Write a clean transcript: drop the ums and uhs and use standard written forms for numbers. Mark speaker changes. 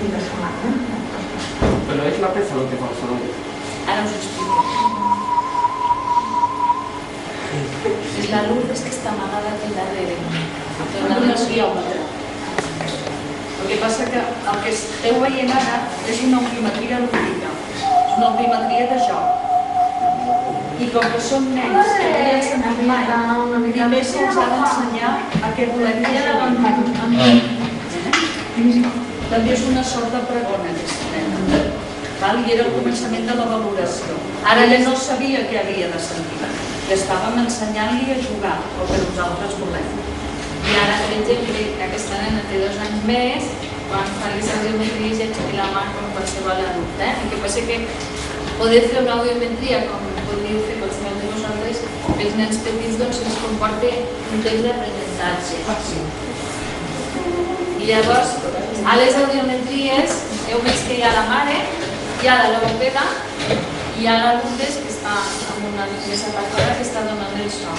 Speaker 1: fin de setmana.
Speaker 2: Però és la peça el que fa el soroll.
Speaker 3: Ara us ho explico. És la Lourdes que està amagada aquí darrere. Donant el biòmetre. El que passa que el que esteu veient ara és una oximetria lúdica. És una oximetria de joc. I com que són nens que no hi han sentit mai, primer se'ls ha d'ensenyar a què volem que juguin. També és una sort de pregona aquesta nena. I era el començament de la valoració. Ara ella no sabia què havia de sentir. I estàvem ensenyant-li a jugar el que nosaltres volem.
Speaker 4: I ara, per exemple, aquesta nena té 2 anys més, quan fa les audiometries i aixequi la mà com qualsevol adult. El que passa que poder fer una audiometria, com podríeu fer qualsevol de vosaltres, els nens petits doncs ens comporta un temps d'aprenentatge. I llavors, a les audiometries heu vist que hi ha la mare, hi ha la logopeda i hi ha l'alumnes que està amb una mesa apartada que està donant el so.